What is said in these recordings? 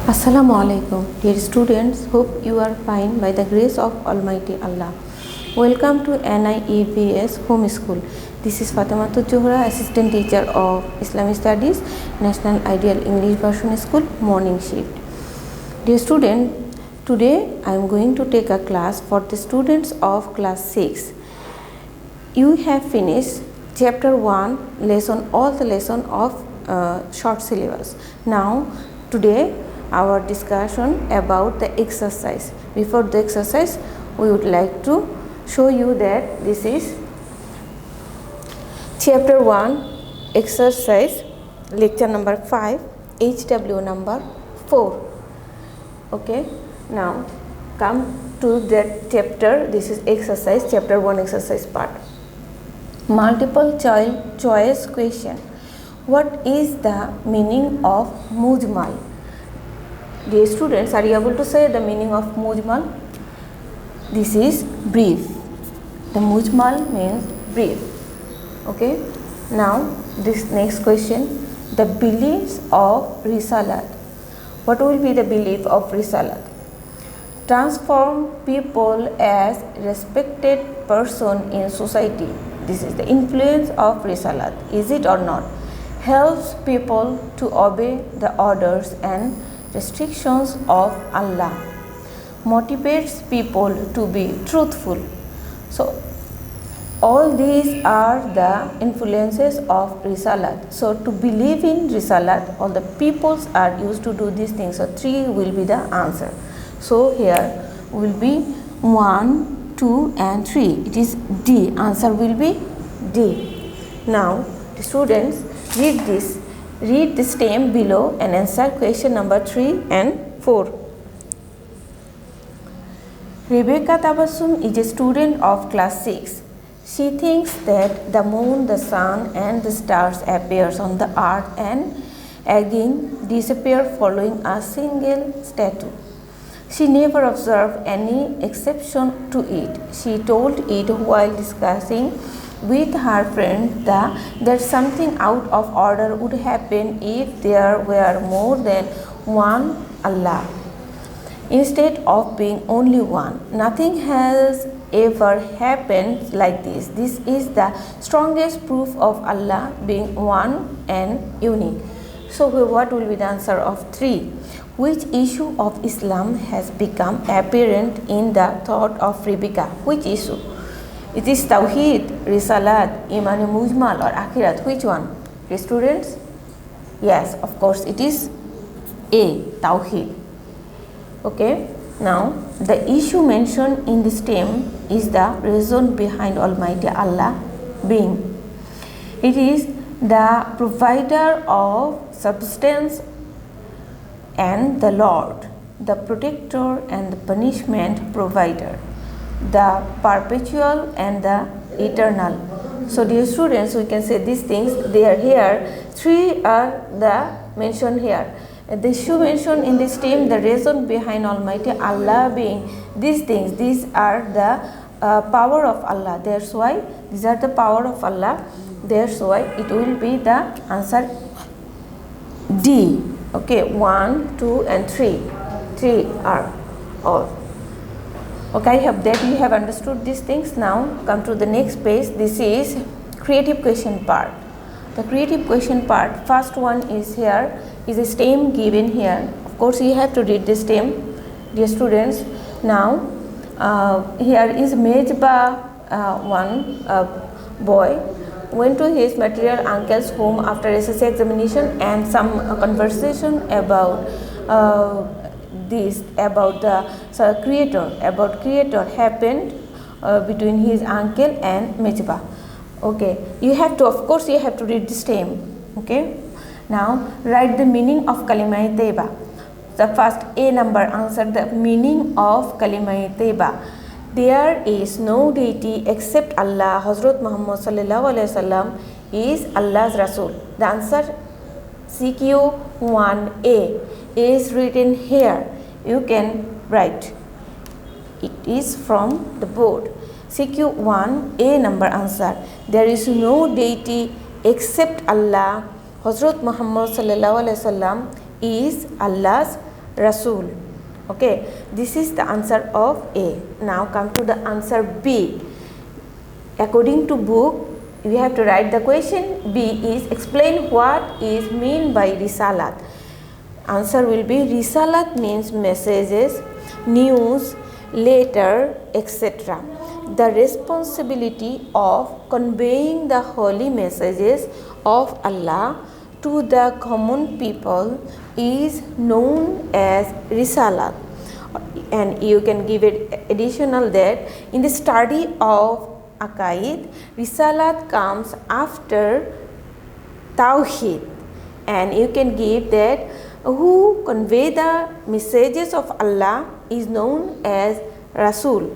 Assalamu alaikum, dear students. Hope you are fine by the grace of Almighty Allah. Welcome to NIEVS Home School. This is Fatematuj Johora, Assistant Teacher of Islamic Studies, National Ideal English Version School, Morning Shift. Dear student, today I am going to take a class for the students of class 6. You have finished Chapter-1 lesson, all the lesson of short syllabus. Now, today our discussion about the exercise. Before the exercise, we would like to show you that this is Chapter-1 exercise, lecture number 5, HW number 4. Okay, now come to that chapter. This is exercise, Chapter-1 exercise part. Multiple choice question. What is the meaning of mujmal? Dear students, are you able to say the meaning of mujmal? This is brief. The mujmal means brief. Okay. Now this next question, the beliefs of Risalat. What will be the belief of Risalat? Transform people as respected person in society. This is the influence of Risalat. Is it or not? Helps people to obey the orders and restrictions of Allah. Motivates people to be truthful. So all these are the influences of Risalat. So to believe in Risalat, all the peoples are used to do these things. So 3 will be the answer. So here will be 1, 2 and 3. It is D. Answer will be D. Now the students, read this. Read the stem below and answer question number 3 and 4. Rebecca Tabassum is a student of class 6. She thinks that the moon, the sun and the stars appears on the earth and again disappear following a single statue. She never observed any exception to it. She told it while discussing with her friend that something out of order would happen if there were more than one Allah instead of being only one. Nothing has ever happened like this. This is the strongest proof of Allah being one and unique. So what will be the answer of 3? Which issue of Islam has become apparent in the thought of Rebecca? Which issue? It is Tawheed, Risalat, Iman Mujmal or Akhirat. Which one? The students? Yes, of course it is A, Tawheed. Okay. Now the issue mentioned in the stem is the reason behind Almighty Allah being. It is the provider of substance and the Lord, the protector and the punishment provider, the perpetual and the eternal. So dear students, we can say these things, they are here. 3 are the mentioned here. The issue mentioned in this stem, the reason behind Almighty Allah being, these things, these are the power of Allah. That's why these are the power of Allah. That's why it will be the answer D. Okay, 1, 2 and 3. 3 are all. Okay, I hope that you have understood these things. Now come to the next page. This is creative question part. The creative question part, first one is here, is a stem given here. Of course you have to read the stem, dear students. Now here is Mejba, one boy went to his material uncle's home after SSC examination, and some conversation about this, about the creator happened between his uncle and Mejba. Okay, you have to, of course you have to read the stem. Okay, now write the meaning of Kalima Tayyiba. The first A number answer the meaning of Kalima Tayyiba. There is no deity except Allah. Hazrat Muhammad sallallahu alaihi wasallam is Allah's Rasul. The answer CQ1A is written here. You can write. It is from the board. CQ1A number answer. There is no deity except Allah. Hazrat Muhammad sallallahu alaihi wasallam is Allah's Rasul. Okay, this is the answer of A. Now come to the answer B. According to book, you have to write the question. B is explain what is mean by Risalat. Answer will be Risalat means messages, news, letter, etc. The responsibility of conveying the holy messages of Allah to the common people is known as Risalat. And you can give it additional that in the study of Aqaid, Risalat comes after Tawheed, and you can give that who convey the messages of Allah is known as Rasul.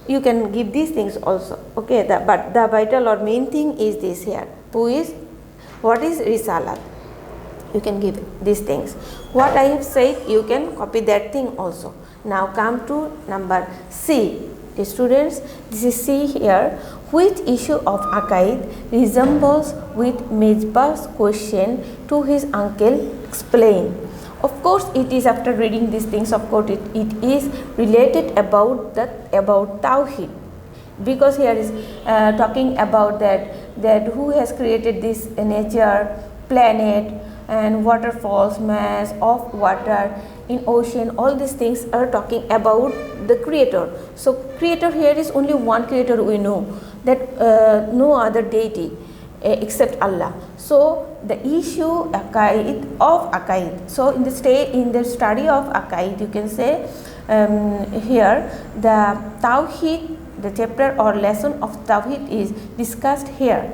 You can give these things also. Okay, but the vital or main thing is this here. What is Risalat? You can give these things. What I have said, you can copy that thing also. Now come to number C. The students, this is C here. Which issue of Aqaid resembles with Misbah's question to his uncle? Explain. Of course, it is after reading these things. Of course, it is related about Tawheed, because here is talking about that who has created this nature, planet, and waterfalls, mass of water in ocean. All these things are talking about the creator. So creator here is only one creator we know, that no other deity except Allah. So the issue of Aqaid. So in the study of Aqaid, you can say here the Tawheed, the chapter or lesson of Tawheed is discussed here.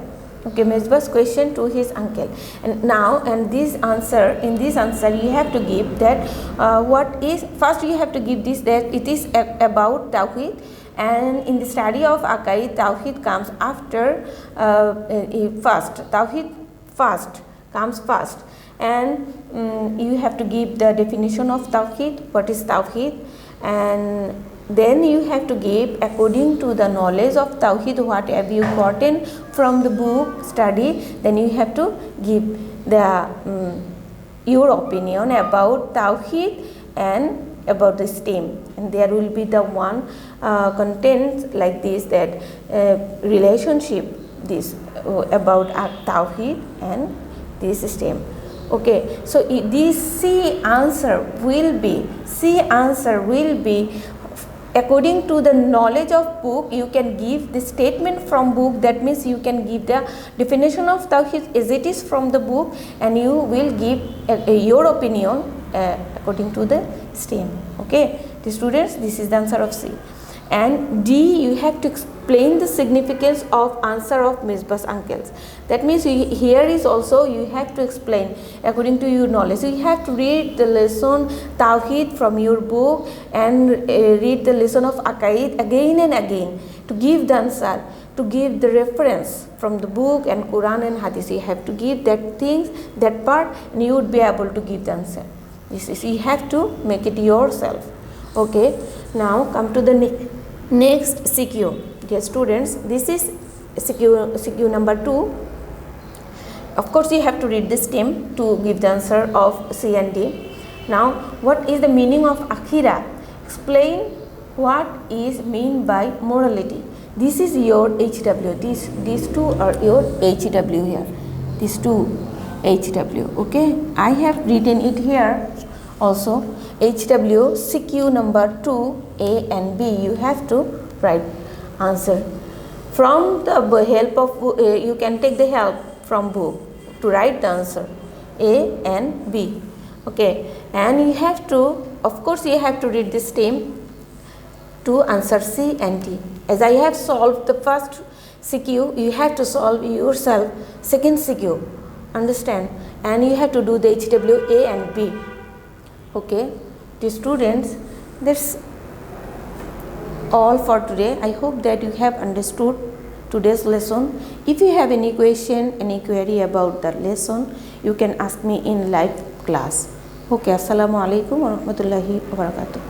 Okay, Misbah's question to his uncle. And now, in this answer you have to give that first you have to give this, that it is about Tawheed, and in the study of Aqaid, Tawheed comes after first. Tawheed comes first, and you have to give the definition of Tawheed, what is Tawheed, and then you have to give according to the knowledge of Tawheed, what have you gotten from the book study, then you have to give the your opinion about Tawheed and about the stem, and there will be the one content like this, that relationship this about Tawheed and this stem. Okay, so this C answer will be according to the knowledge of book. You can give the statement from book, that means you can give the definition of Tawheed as it is from the book, and you will give your opinion according to the stem. Okay, the students, this is the answer of C. And D, you have to explain the significance of answer of Misbah's uncles. That means here is also you have to explain according to your knowledge. So you have to read the lesson Tawheed from your book and read the lesson of Aqaid again and again to give the answer, to give the reference from the book and Quran and Hadith. You have to give that part, and you would be able to give the answer. This is, you have to make it yourself. Okay, now come to the next CQ. Dear students, this is CQ number 2. Of course, you have to read this stem to give the answer of C and D. Now, what is the meaning of Akhira? Explain what is mean by morality. This is your HW. These two are your HW here. These two HW. Okay, I have written it here also. HW CQ number 2 A and B. You have to write answer. From the help of you can take the help from book to write the answer A and B. Okay, and you have to, of course, you have to read this stem to answer C and D. As I have solved the first CQ, you have to solve yourself second CQ. Understand? And you have to do the HW A and B. Okay, the students, that's all for today. I hope that you have understood today's lesson. If you have any question, any query about the lesson, you can ask me in live class. Okay, assalamu alaikum warahmatullahi wabarakatuh.